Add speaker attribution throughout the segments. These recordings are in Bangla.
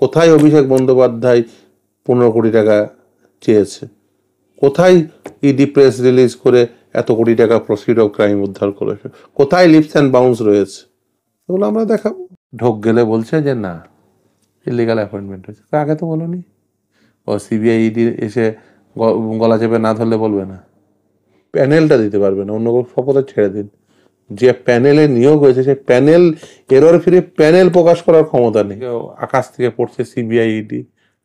Speaker 1: কোথায় অভিষেক বন্দ্যোপাধ্যায় 15 কোটি টাকা চেয়েছে? কোথায় ইডি প্রেস রিলিজ করে এত কোটি টাকা প্রসিড অফ ক্রাইম উদ্ধার করেছে? কোথায় লিপস অ্যান্ড বাউন্স রয়েছে? এগুলো আমরা দেখাবো। ঢোক গেলে বলছে যে না, ইলিগাল অ্যাপয়েন্টমেন্ট হয়েছে। আগে তো বলোনি। ও সিবিআই ইডি এসে গলা চেপে না ধরলে বলবে না? প্যানেলটা দিতে পারবে না, অন্য শপথে ছেড়ে দিন। যে প্যানেলে নিয়োগ হয়েছে সেই প্যানেল এরর ফিরে প্যানেল প্রকাশ করার ক্ষমতা নেই। আকাশ থেকে পড়ছে সিবিআই ইডি,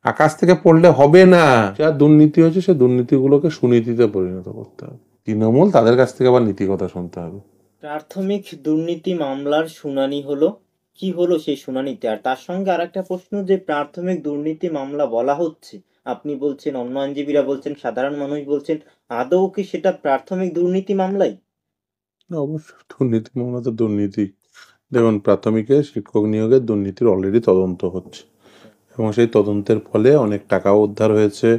Speaker 1: আকাশ থেকে পড়লে হবে না। যা দুর্নীতি হয়েছে সে দুর্নীতিগুলোকে সুনীতিতে পরিণত করতে হবে। তৃণমূল তাদের কাছ থেকে আবার নীতিকথা শুনতে হবে।
Speaker 2: প্রাথমিক দুর্নীতি মামলার শুনানি হলো, কি হলো সেই শুনানিতে? আর তার সঙ্গে আর একটা প্রশ্ন, যে প্রাথমিক দুর্নীতি মামলা বলা হচ্ছে, আপনি বলছেন, অন্য আইনজীবীরা বলছেন, সাধারণ মানুষ বলছেন, আদৌ কি সেটা প্রাথমিক দুর্নীতি মামলাই?
Speaker 1: অবশ্যই দুর্নীতি মামলা তো দুর্নীতি। দেখুন, প্রাথমিকে শিক্ষক নিয়োগের দুর্নীতির অলরেডি তদন্ত হচ্ছে এবং সেই তদন্তের ফলে অনেক টাকাও উদ্ধার হয়েছে।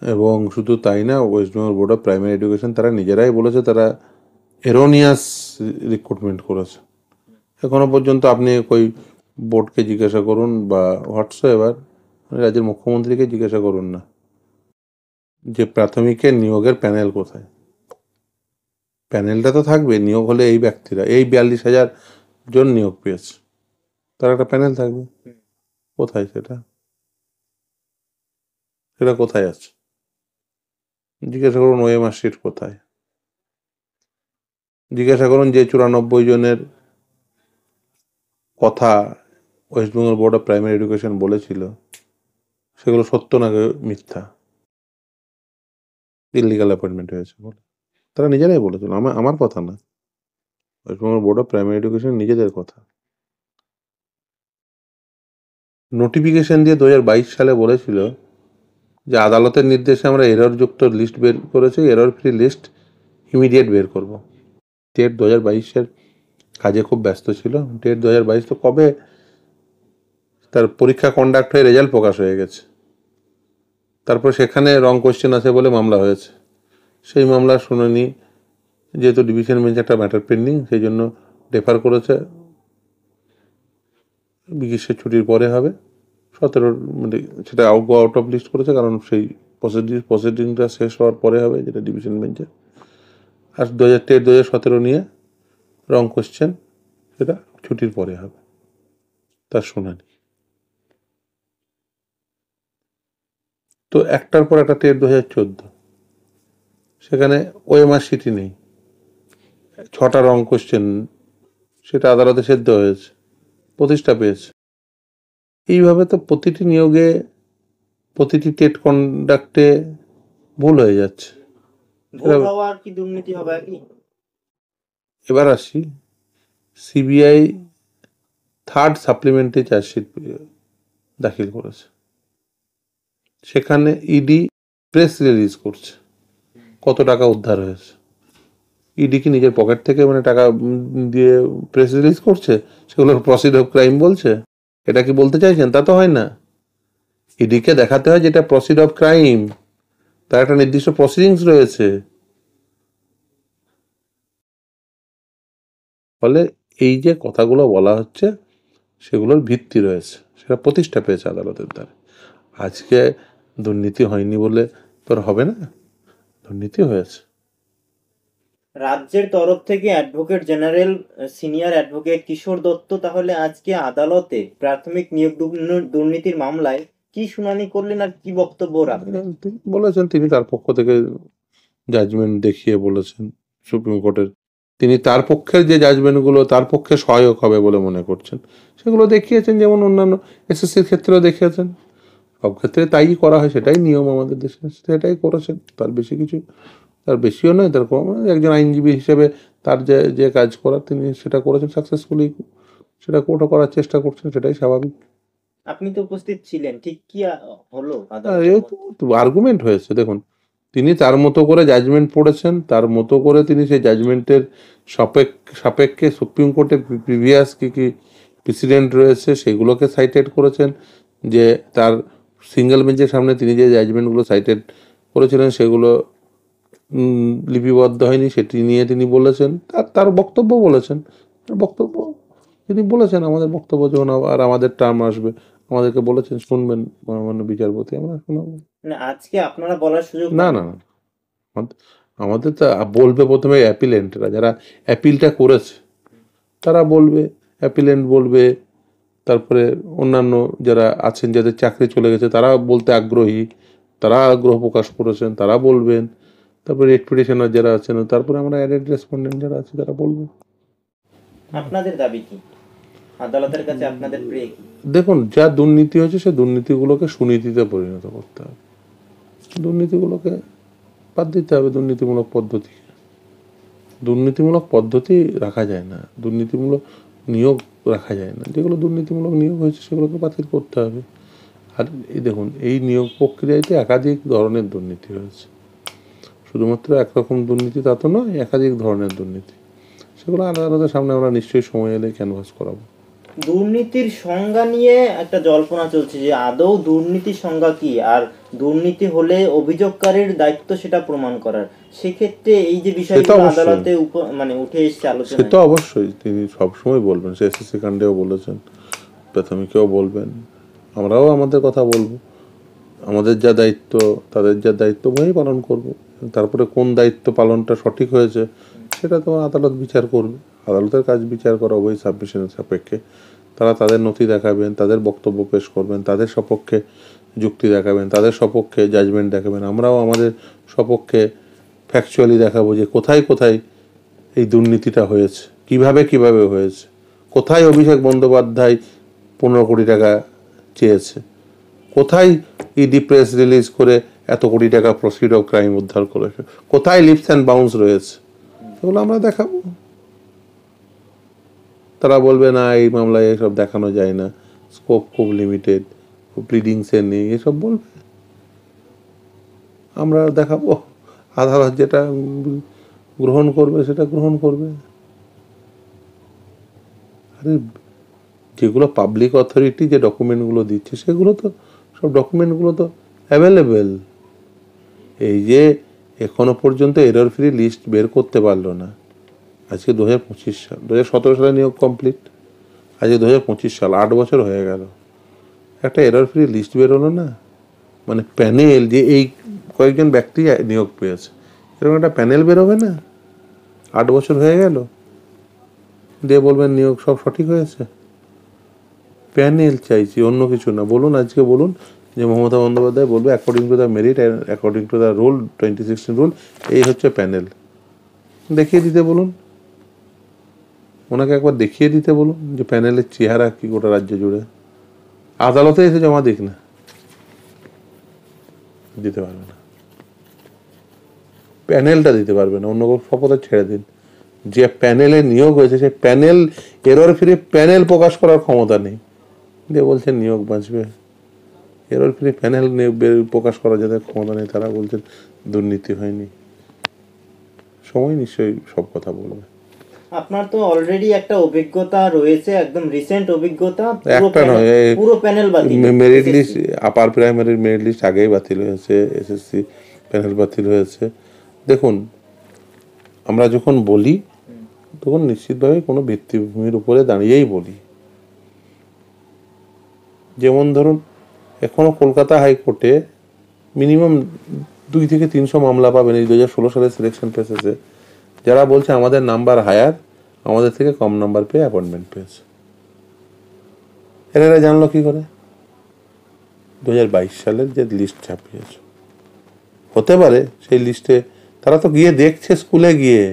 Speaker 1: এবং শুধু তাই না, West Bengal board of primary education তারা নিজেরাই বলেছে তারা এরোনিয়াস রিক্রুটমেন্ট করেছে। এখনো পর্যন্ত আপনি ওই বোর্ডকে জিজ্ঞাসা করুন বা হোয়াটসঅ্যাপ রাজ্যের মুখ্যমন্ত্রীকে জিজ্ঞাসা করুন না যে প্রাথমিকের নিয়োগের প্যানেল কোথায়। প্যানেলটা তো থাকবে, নিয়োগ হলে এই ব্যক্তিরা, এই 42,000 জন নিয়োগ পেয়েছে, তার একটা প্যানেল থাকবে। কোথায় সেটা? সেটা কোথায় আছে? জিজ্ঞাসা করুন ওএমআর শিট কোথায়। জিজ্ঞাসা করুন যে 94 জনের কথা West Bengal board of primary education বলেছিল সেগুলো সত্য না মিথ্যা। ইলিগাল অ্যাপয়েন্টমেন্ট হয়েছে বলে তারা নিজেরাই বলেছিল, আমার কথা না, West Bengal board of primary education নিজেদের কথা। নোটিফিকেশন দিয়ে 2022 সালে বলেছিল যে আদালতের নির্দেশে আমরা এররযুক্ত লিস্ট বের করেছি, এরর ফ্রি লিস্ট ইমিডিয়েট বের করব। ডেট 2022-এর কাজে খুব ব্যস্ত ছিল। ডেট 2022 তো কবে তার পরীক্ষা কন্ডাক্ট হয়ে রেজাল্ট প্রকাশ হয়ে গেছে। তারপর সেখানে রং কোয়েশ্চেন আছে বলে মামলা হয়েছে। সেই মামলার শুনানি যেহেতু ডিভিশন বেঞ্চ একটা ম্যাটার পেন্ডিং, সেই জন্য ডেফার করেছে, গ্রীষ্মের ছুটির পরে হবে। 17 সেটা আউট অফ লিস্ট করেছে, কারণ সেই প্রসিডিংটা শেষ হওয়ার পরে হবে, যেটা ডিভিশন বেঞ্চে। আর 2017 নিয়ে রং কোয়েশ্চেন, সেটা ছুটির পরে হবে তার শুনানি। তো একটার পর একটা টেট 2014, সেখানে ওএমআর সিটি নেই, 6টা রং কোয়েশ্চেন, সেটা আদালতে সেদ্ধ হয়েছে, প্রতিষ্ঠা পেয়েছে। এইভাবে তো প্রতিটি নিয়োগে, প্রতিটি টেট কন্ডাক্টে ভুল হয়ে যাচ্ছে। এবার আসি, সিবিআই থার্ড সাপ্লিমেন্টারি চার্জশিট দাখিল করেছে। সেখানে ইডি প্রেস রিলিজ করছে কত টাকা উদ্ধার হয়েছে। ইডি কি নিজের পকেট থেকে টাকা দিয়ে প্রেস রিলিজ করছে সেগুলোর প্রসিড অফ ক্রাইম বলছে? এটা কি বলতে চাইছেন? তা তো হয় না। ইডিকে দেখাতে হয় যেটা প্রসিড অফ ক্রাইম, তার একটা নির্দিষ্ট প্রসিডিংস রয়েছে। ফলে এই যে কথাগুলো বলা হচ্ছে সেগুলোর ভিত্তি রয়েছে, সেটা প্রতিষ্ঠা পেয়েছে আদালতের দ্বারা। আজকে দুর্নীতি হয়নি বলে তোর হবে না, দুর্নীতি হয়েছে।
Speaker 2: রাজ্যের তরফ থেকে অ্যাডভোকেট জেনারেল সিনিয়র অ্যাডভোকেট কিশোর দত্ত তাহলে আজকে আদালতে প্রাথমিক নিয়োগ দুর্নীতির মামলায় কি শুনানি করলেন আর কি বক্তব্য রাখলেন?
Speaker 1: বলেছেন তিনি তার পক্ষ থেকে জাজমেন্ট দেখিয়ে বলেছেন সুপ্রিম কোর্টের, তিনি তার পক্ষের যে জাজমেন্টগুলো তার পক্ষে সহায়ক হবে বলে মনে করছেন সেগুলো দেখিয়েছেন, যেমন অন্যান্য এসএসসির ক্ষেত্রেও দেখিয়েছেন। সব ক্ষেত্রে তাই করা হয়, সেটাই নিয়ম আমাদের দেশে, সেটাই করেছেন। তার বেশি কিছু, তার বেশিও নয়, তার কম। একজন আইনজীবী হিসেবে তার যে যে কাজ করার তিনি সেটা করেছেন সাকসেসফুলি, সেটা কোর্টও করার চেষ্টা করছেন, সেটাই স্বাভাবিক।
Speaker 2: আপনি তো উপস্থিত ছিলেন, ঠিক কি হলো?
Speaker 1: আর্গুমেন্ট হয়েছে, দেখুন তিনি তার মতো করে জাজমেন্ট পড়েছেন, তার মতো করে তিনি সেই জাজমেন্টের সাপেক্ষে সুপ্রিম কোর্টের প্রিভিয়াস কি কি প্রেসিডেন্ট রয়েছে সেগুলোকে সাইটেড করেছেন, যে তার সিঙ্গেল বেঞ্চের সামনে তিনি যে জাজমেন্টগুলো সাইটেড করেছিলেন সেগুলো লিপিবদ্ধ হয়নি, সেটি নিয়ে তিনি বলেছেন, তার বক্তব্য বলেছেন। বক্তব্য তিনি বলেছেন, আমাদের বক্তব্য যখন আর আমাদের টার্ম আসবে আমাদেরকে বলেছেন শুনবেন মাননীয় বিচারপতি, আমরা শোনাবো।
Speaker 2: মানে আজকে আপনারা বলার সুযোগ
Speaker 1: না
Speaker 2: পান?
Speaker 1: না না, আমাদের তো বলবে প্রথমে অ্যাপিলেন্টরা, যারা অ্যাপিলটা করেছে তারা বলবে, অ্যাপিলেন্ট বলবে, তারপরে অন্যান্য যারা আছেন যাদের চাকরি চলে গেছে তারা বলতে আগ্রহী, তারা আগ্রহ প্রকাশ করেছেন, তারা বলবেন। তারপরে এক্সপিডিশনার যারা আছেন, তারপরে আমরা অ্যাডেড রেসপন্ডেন্ট যারা আছে তারা বলবো।
Speaker 2: আপনাদের দাবি কি আদালতের কাছে, আপনাদের প্রে কি?
Speaker 1: দেখুন, যা দুর্নীতি হয়েছে সে দুর্নীতিগুলোকে সুনীতিতে পরিণত করতে হবে, দুর্নীতিগুলোকে বাদ দিতে হবে। দুর্নীতিমূলক পদ্ধতি রাখা যায় না, দুর্নীতিমূলক নিয়োগ রাখা যায় না। যেগুলো দুর্নীতিমূলক নিয়োগ হয়েছে সেগুলোকে বাতিল করতে হবে। আর এই দেখুন, এই নিয়োগ প্রক্রিয়াতে একাধিক ধরনের দুর্নীতি হয়েছে, শুধুমাত্র একরকম দুর্নীতি তা তো নয়, একাধিক ধরনের দুর্নীতি। সেগুলো আদালতের সামনে আমরা নিশ্চয়ই সময় এলে ক্যানভাস করাবো।
Speaker 2: দুর্নীতির সংজ্ঞা নিয়ে একটা জল্পনা চলছে যে আদৌ দুর্নীতির সংজ্ঞা কি, আর দুর্নীতি হলে অভিযোগকারীর দায়িত্ব সেটা প্রমাণ করার। সেক্ষেত্রে এই যে বিষয়গুলো আদালতে মানে উঠে এসেছে
Speaker 1: সে
Speaker 2: আলোচনা,
Speaker 1: তো অবশ্যই তিনি সবসময় বলবেন, সে এসএসসি কাণ্ডেও বলেছেন, প্রাথমিকেও বলবেন, আমরাও আমাদের কথা বলবো। আমাদের যা দায়িত্ব, তাদের যা দায়িত্ব ভয়ই পালন করব। তারপরে কোন দায়িত্ব পালনটা সঠিক হয়েছে সেটা তো আদালত বিচার করবে। আদালতের কাজ বিচার করা, ওই সাবমিশনের সাপেক্ষে তারা তাদের নথি দেখাবেন, তাদের বক্তব্য পেশ করবেন, তাদের সপক্ষে যুক্তি দেখাবেন, তাদের সপক্ষে জাজমেন্ট দেখাবেন। আমরাও আমাদের সপক্ষে ফ্যাকচুয়ালি দেখাবো যে কোথায় কোথায় এই দুর্নীতিটা হয়েছে, কিভাবে হয়েছে, কোথায় অভিষেক বন্দ্যোপাধ্যায় 15 কোটি টাকা চেয়েছে, কোথায় ইডি প্রেস রিলিজ করে এত কোটি টাকা প্রসিড অফ ক্রাইম উদ্ধার করেছে, কোথায় লিপস অ্যান্ড বাউন্স রয়েছে, এগুলো আমরা দেখাবো। তারা বলবে না এই মামলায় এসব দেখানো যায় না, স্কোপ খুব লিমিটেড, প্লিডিংসে নেই, এসব বলবে, আমরা দেখাবো। আদালত যেটা গ্রহণ করবে সেটা গ্রহণ করবে। আরে যেগুলো পাবলিক অথরিটি যে ডকুমেন্টগুলো দিচ্ছে সেগুলো তো সব ডকুমেন্টগুলো তো অ্যাভেলেবেল। এই যে এখনো পর্যন্ত এরর ফ্রি লিস্ট বের করতে পারলো না, আজকে 2025 সাল, 2017 সালে নিয়োগ কমপ্লিট, আজকে 2025 সাল, 8 বছর হয়ে গেল, একটা এরর ফ্রি লিস্ট বেরোলো না। মানে প্যানেল যে এই কয়েকজন ব্যক্তি নিয়োগ পেয়েছে, এরকম একটা প্যানেল বেরোবে না? 8 বছর হয়ে গেল, দিয়ে বলবেন নিয়োগ সব সঠিক হয়েছে? প্যানেল চাইছি, অন্য কিছু না। বলুন, আজকে বলুন যে মমতা বন্দ্যোপাধ্যায় বলবে according to the merit and according to the rule 2016 rule, এই হচ্ছে প্যানেল। দেখিয়ে দিতে বলুন, ওনাকে একবার দেখিয়ে দিতে বলুন যে প্যানেলের চেহারা কি গোটা রাজ্য জুড়ে। আদালতে এসে জমা দিক না, দিতে পারবে না, প্যানেলটা দিতে পারবে না, অন্য শপথে ছেড়ে দিন। যে প্যানেলে নিয়োগ হয়েছে সেই প্যানেল এরর ফ্রি প্যানেল প্রকাশ করার ক্ষমতা নেই, দিয়ে বলছেন নিয়োগ বাঁচবে। এরর ফ্রি প্যানেল প্রকাশ করার যাদের ক্ষমতা নেই তারা বলছেন দুর্নীতি হয়নি। সময় নিশ্চয়ই সব কথা বলবে।
Speaker 2: আপনার তো অলরেডি একটা অভিজ্ঞতা রয়েছে, একদম রিসেন্ট অভিজ্ঞতা,
Speaker 1: একটা নয়,
Speaker 2: পুরো প্যানেল বাতিল,
Speaker 1: মেরিট লিস্ট, আপার প্রাইমারির মেরিট লিস্ট আগেই বাতিল হয়েছে, এসএসসি প্যানেল বাতিল হয়েছে। দেখুন, আমরা যখন বলি তখন নিশ্চিতভাবে কোনো ভিত্তিভূমির উপরে দাঁড়িয়েই বলি। যেমন ধরুন, এখনো কলকাতা হাইকোর্টে মিনিমাম 200 থেকে 300 মামলা পাবেন এই 2016 সালের সিলেকশন প্রসেসে, যারা বলছে আমাদের নাম্বার হায়ার, আমাদের থেকে কম নাম্বার পেয়ে অ্যাপয়েন্টমেন্ট পেয়েছে। এরা জানলো কি করে? 2022 সালের যে লিস্ট ছাপিয়েছে, হতে পারে সেই লিস্টে তারা তো গিয়ে দেখছে স্কুলে গিয়ে,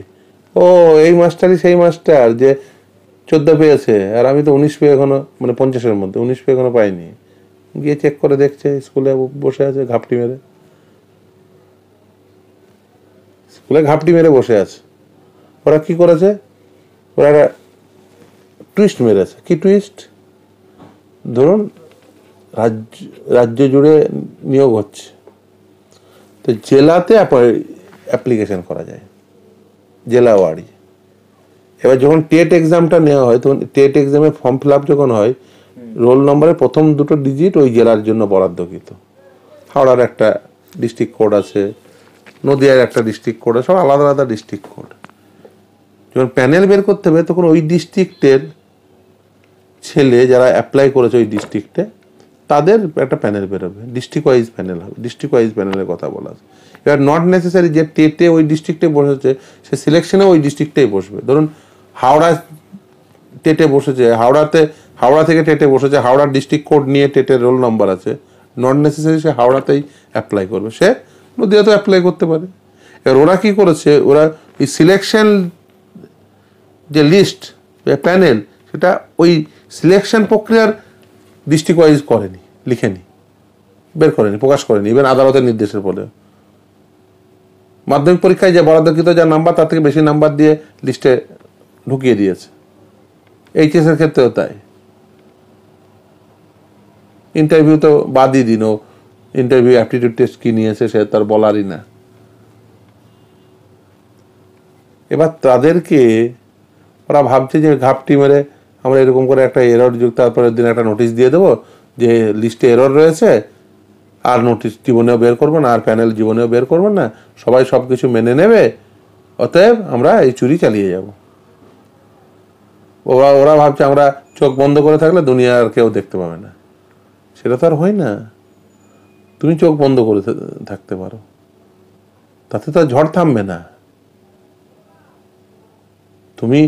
Speaker 1: ও এই মাস্টারই সেই মাস্টার যে 14 পেয়েছে, আর আমি তো 19 পেয়ে এখনো, মানে 50-এর মধ্যে 19 পেয়ে এখনো পাইনি। গিয়ে চেক করে দেখছে, স্কুলে বসে আছে ঘাপটি মেরে, স্কুলে ঘাপটি মেরে বসে আছে। ওরা কি করেছে? ওরা একটা টুইস্ট মেরেছে। কি টুইস্ট? ধরুন রাজ্য জুড়ে নিয়োগ হচ্ছে, তো জেলাতে অ্যাপ্লিকেশন করা যায়, জেলা ওয়ারি। এবার যখন টেট এক্সামটা নেওয়া হয়, তখন টেট এক্সামে ফর্ম ফিল আপ যখন হয়, রোল নম্বরের প্রথম 2টো ডিজিট ওই জেলার জন্য বরাদ্দকৃত। হাওড়ার একটা ডিস্ট্রিক্ট কোড আছে, নদিয়ার একটা ডিস্ট্রিক্ট কোড আছে, সব আলাদা আলাদা ডিস্ট্রিক্ট কোড। যখন প্যানেল বের করতে হবে তখন ওই ডিস্ট্রিক্টের ছেলে যারা অ্যাপ্লাই করেছে ওই ডিস্ট্রিক্টে, তাদের একটা প্যানেল বেরোবে, ডিস্ট্রিক্ট ওয়াইজ প্যানেল হবে, ডিস্ট্রিক্ট ওয়াইজ প্যানেলের কথা বলা আছে। এবার নট নেসেসারি যে টেটে ওই ডিস্ট্রিক্টে বসেছে সে সিলেকশনে ওই ডিস্ট্রিক্টেই বসবে। ধরুন হাওড়া টেটে বসেছে, হাওড়া থেকে টেটে বসেছে, হাওড়ার ডিস্ট্রিক্ট কোড নিয়ে টেটের রোল নাম্বার আছে, নট নেসেসারি সে হাওড়াতেই অ্যাপ্লাই করবে, সে নদীয়াতেও অ্যাপ্লাই করতে পারে। এবার ওরা কি করেছে, ওরা এই সিলেকশন যে লিস্ট প্যানেল সেটা ওই সিলেকশন প্রক্রিয়ার ডিস্ট্রিক্ট ওয়াইজ করেনি, লিখেনি, বের করেনি, প্রকাশ করেনি, ইভেন আদালতের নির্দেশের পরে। মাধ্যমিক পরীক্ষায় যে বরাদ্দকৃত যা নাম্বার তার থেকে বেশি নাম্বার দিয়ে লিস্টে ঢুকিয়ে দিয়েছে। এইচএস এর ক্ষেত্রেও তাই। ইন্টারভিউ তো বাদই দিন, ও ইন্টারভিউ অ্যাপটিটিউড টেস্ট কি নিয়েছে সে তার বলারই না। এবার তাদেরকে ওরা ভাবছে যে ঘাপটি মেরে আমরা এরকম করে একটা এরর যুক্ত, তারপরের দিন একটা নোটিশ দিয়ে দেবো যে লিস্টে এরর রয়েছে, আর নোটিশ জীবনেও বের করবো না, আর প্যানেল জীবনেও বের করবো না, সবাই সব কিছু মেনে নেবে, অতএব আমরা এই চুরি চালিয়ে যাব। ওরা ভাবছে আমরা চোখ বন্ধ করে থাকলে দুনিয়ার কেউ দেখতে পাবে না। সেটা তো আর হয় না। তুমি চোখ বন্ধ করে থাকতে পারো, তাতে তো ঝড় থামবে না। তুমি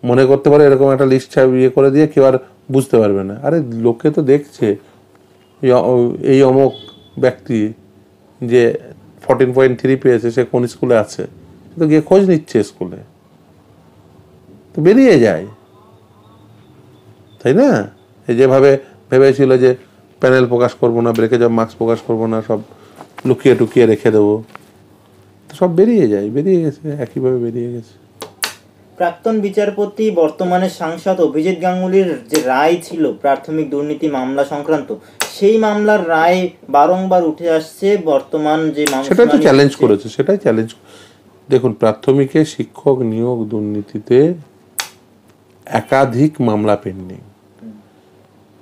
Speaker 1: মনে করতে পারো এরকম একটা লিস্ট ইয়ে করে দিয়ে কেউ আর বুঝতে পারবে না। আরে লোকে তো দেখছে এই অমুক ব্যক্তি যে 14.3 পেয়েছে, সে কোন স্কুলে আছে, তো গিয়ে খোঁজ নিচ্ছে স্কুলে, তো বেরিয়ে যায়, তাই না? এই যেভাবে ভেবেছিল যে প্যানেল প্রকাশ করবো না, ব্রেকে জব মার্কস প্রকাশ করবো না, সব লুকিয়ে টুকিয়ে রেখে দেবো, তো সব বেরিয়ে যায়, বেরিয়ে গেছে, একইভাবে বেরিয়ে গেছে।
Speaker 2: প্রাক্তন বিচারপতি বর্তমানে সাংসদ অভিজিৎ গাঙ্গুলির যে রায় ছিল প্রাথমিক দুর্নীতি মামলা সংক্রান্ত, সেই মামলার রায় বারংবার উঠে আসছে। বর্তমান যে
Speaker 1: সেটাই তো চ্যালেঞ্জ করেছে, সেটাই চ্যালেঞ্জ। দেখুন, প্রাথমিকে শিক্ষক নিয়োগ দুর্নীতিতে একাধিক মামলা পেন্ডিং।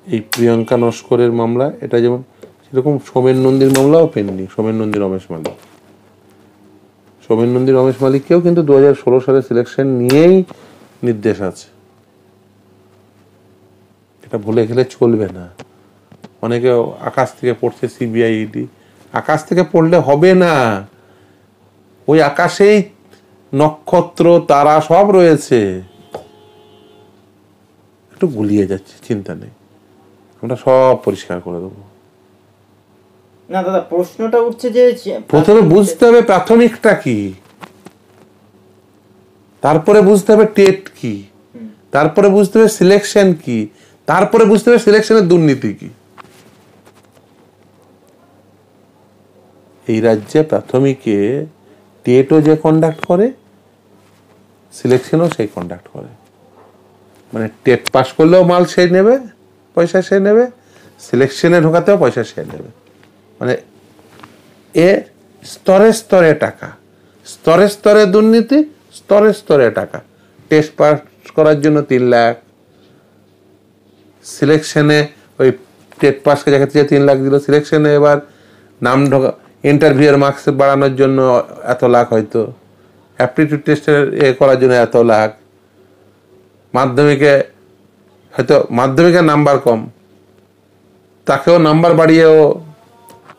Speaker 1: এই প্রিয়াঙ্কা নস্করের মামলা, এটা যেমন, সেরকম সোমেন নন্দীর মামলাও পেন্ডিং। সোমেন নন্দী রমেশ মালিককেও কিন্তু 2016 সালে সিলেকশন নিয়েই নির্দেশ আছে। এটা ভুলে গেলে চলবে না। অনেকে আকাশ থেকে পড়ছে সিবিআই ইডি, আকাশ থেকে পড়লে হবে না, ওই আকাশেই নক্ষত্র তারা সব রয়েছে, একটু গুলিয়ে যাচ্ছে, চিন্তা নেই, আমরা সব পরিষ্কার করে দেবো।
Speaker 2: না দাদা, প্রশ্নটা উঠছে যে
Speaker 1: প্রথমে বুঝতে হবে প্রাথমিকটা কি, তারপরে বুঝতে হবে টেট কি, তারপরে বুঝতে হবে সিলেকশন কি, তারপরে বুঝতে হবে সিলেকশনের দুর্নীতি কি। এই রাজ্যে প্রাথমিকে টেটও যে কন্ডাক্ট করে, সিলেকশনও সেই কন্ডাক্ট করে। মানে টেট পাস করলেও মাল সে নেবে, পয়সা সে নেবে, সিলেকশনে ঢোকাতেও পয়সা সে নেবে। মানে এ স্তরে স্তরে টাকা, স্তরে স্তরে দুর্নীতি, স্তরে স্তরে টাকা। টেস্ট পাস করার জন্য 3 লাখ, সিলেকশনে ওই টেট পাসকে দেখাতে 3 লাখ দিল, সিলেকশনে এবার নাম ঢোকা, ইন্টারভিউয়ের মার্কস বাড়ানোর জন্য এত লাখ, হয়তো অ্যাপটিটিউড টেস্টের করার জন্য এত লাখ, মাধ্যমিকের নাম্বার কম, তাকেও নাম্বার বাড়িয়েও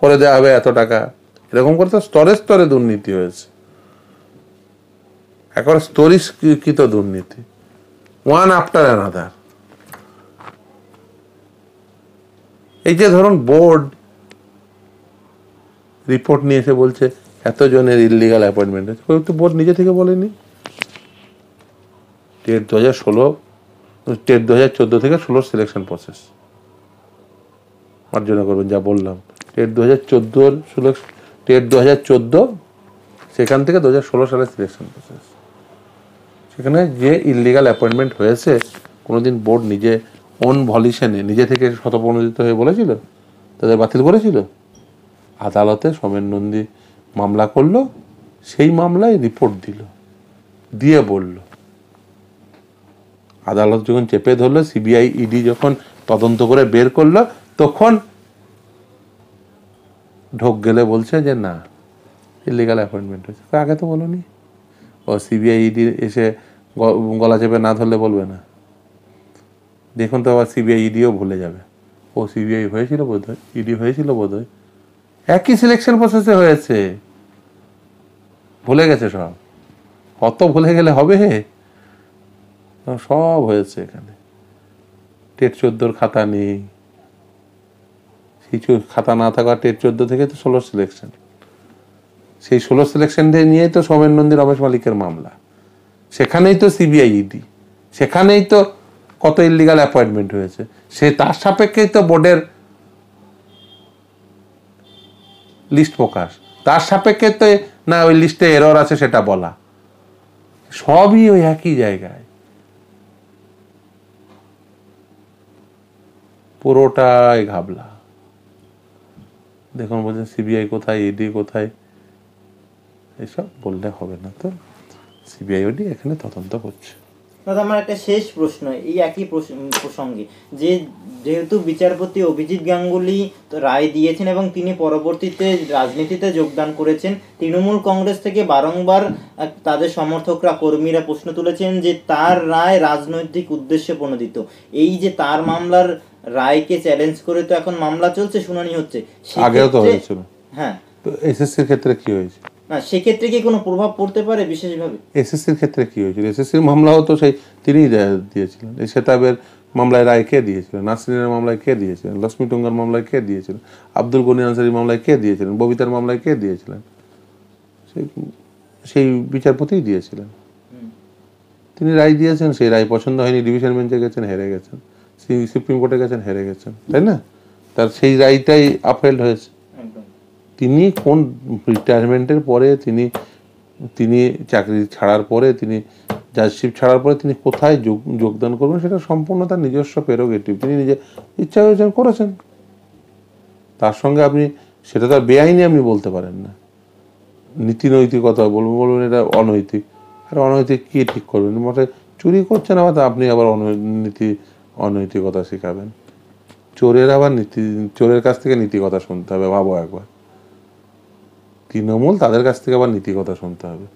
Speaker 1: করে দেওয়া হবে এত টাকা। এরকম করে তো স্তরে স্তরে দুর্নীতি হয়েছে, একবার স্তরীকৃত দুর্নীতি, ওয়ান আফটার অ্যানাদার। এই যে ধরুন বোর্ড রিপোর্ট নিয়ে এসে বলছে এতজনের ইললিগাল অ্যাপয়েন্টমেন্ট আছে, তো বোর্ড নিজে থেকে বলেনি। টেট 2014 থেকে 16 সিলেকশন প্রসেস মার্জনা করবেন, যা বললাম। টেট 2014, সেখান থেকে 2016 সালের সিলেকশন প্রসেস। সেখানে যে ইললিগাল অ্যাপয়েন্টমেন্ট হয়েছে, কোনোদিন বোর্ড নিজে ওন ভলিউশনে নিজে থেকে স্বতঃপ্রণোদিত হয়ে বলেছিল, তাদের বাতিল করেছিল? আদালতে সোমেন নন্দী মামলা করলো, সেই মামলায় রিপোর্ট দিয়ে বলল, আদালত যখন চেপে ধরলো, সিবিআই ইডি যখন তদন্ত করে বের করলো, তখন ঢোক গেলে বলছে যে না, ইলিগাল অ্যাপয়েন্টমেন্ট হয়েছে। আগে তো বলোনি। ও সিবিআই ইডি এসে গলা চেপে না ধরলে বলবে না? দেখুন তো আবার সিবিআই ইডিও ভুলে যাবে, ও সিবিআই হয়েছিল বোধহয়, ইডি হয়েছিল বোধহয়, একই সিলেকশন প্রসেসে হয়েছে। ভুলে গেছে সব, অত ভুলে গেলে হবে? সব হয়েছে এখানে। টেট 14 খাতা নেই, সেই খাতা না থাকা টেট 14 থেকে তো 16 সিলেকশন, সেই 16 সিলেকশন নিয়েই তো সৌমেন নন্দী রমেশ মালিকের মামলা, সেখানেই তো সিবিআই ইডি, সেখানেই তো কত ইলিগাল অ্যাপয়েন্টমেন্ট হয়েছে, সে তার সাপেক্ষেই তো বোর্ডের লিস্ট প্রকাশ, তার সাপেক্ষে তো না ওই লিস্টে এরর আছে সেটা বলা, সবই ওই একই জায়গায়, পুরোটাই ঘাবলা। দেখুন বলছেন সিবিআই কোথায়, ইডি কোথায়, এসব বললে হবে না। তো সিবিআই ইডি এখানে তদন্ত করছে।
Speaker 2: দাদা আমার একটা শেষ প্রশ্ন এই একই প্রসঙ্গে, যে যেহেতু বিচারপতি অভিজিৎ গাঙ্গুলি রায় দিয়েছেন এবং তিনি পরবর্তীতে রাজনীতিতে যোগদান করেছেন, তৃণমূল কংগ্রেস থেকে বারংবার তাদের সমর্থকরা কর্মীরা প্রশ্ন তুলেছেন যে তার রায় রাজনৈতিক উদ্দেশ্যে প্রণোদিত। এই যে তার মামলার রায়কে চ্যালেঞ্জ করে তো এখন মামলা চলছে, শুনানি হচ্ছে,
Speaker 1: আগেও তো হয়েছিল।
Speaker 2: হ্যাঁ,
Speaker 1: তো এসএসসির ক্ষেত্রে কি হয়েছে?
Speaker 2: না সেক্ষেত্রে কি কোনো প্রভাব পড়তে পারে বিশেষভাবে?
Speaker 1: এসএসসির ক্ষেত্রে কি হয়েছিল? এসএসসির মামলাও তো সেই তিনিই দিয়েছিলেন। এই সেতাবের মামলায় রায় কে দিয়েছিলেন? নাসরিনের মামলায় কে দিয়েছিলেন? লক্ষ্মী টুঙ্গার মামলায় কে দিয়েছিলেন? আব্দুল গনি আনসারির মামলায় কে দিয়েছিলেন? ববিতার মামলায় কে দিয়েছিলেন? সেই বিচারপতিই দিয়েছিলেন। তিনি রায় দিয়েছেন, সেই রায় পছন্দ হয়নি, ডিভিশন বেঞ্চে গেছেন, হেরে গেছেন, সুপ্রিম কোর্টে গেছেন, হেরে গেছেন, তাই না? তার সেই রায়টাই আপহেল্ড হয়েছে। তিনি কোন রিটায়ারমেন্টের পরে তিনি চাকরি ছাড়ার পরে, তিনি জাজশিপ ছাড়ার পরে তিনি কোথায় যোগদান করবেন সেটা সম্পূর্ণ তার নিজস্ব প্রেরোগেটিভ, তিনি নিজে ইচ্ছা হয়েছেন করেছেন। তার সঙ্গে আপনি সেটা তার বেআইনি আপনি বলতে পারেন না। নীতি নৈতিকতা বলবেন এটা অনৈতিক, আর অনৈতিক কি ঠিক করবেন? মোটে চুরি করছেন আবার আপনি আবার অনৈতিকতা শেখাবেন? চোরের কাছ থেকে নীতিকতা শুনতে হবে, ভাবো একবার। তৃণমূল, তাদের কাছ থেকে আবার নীতিকতা শুনতে হবে।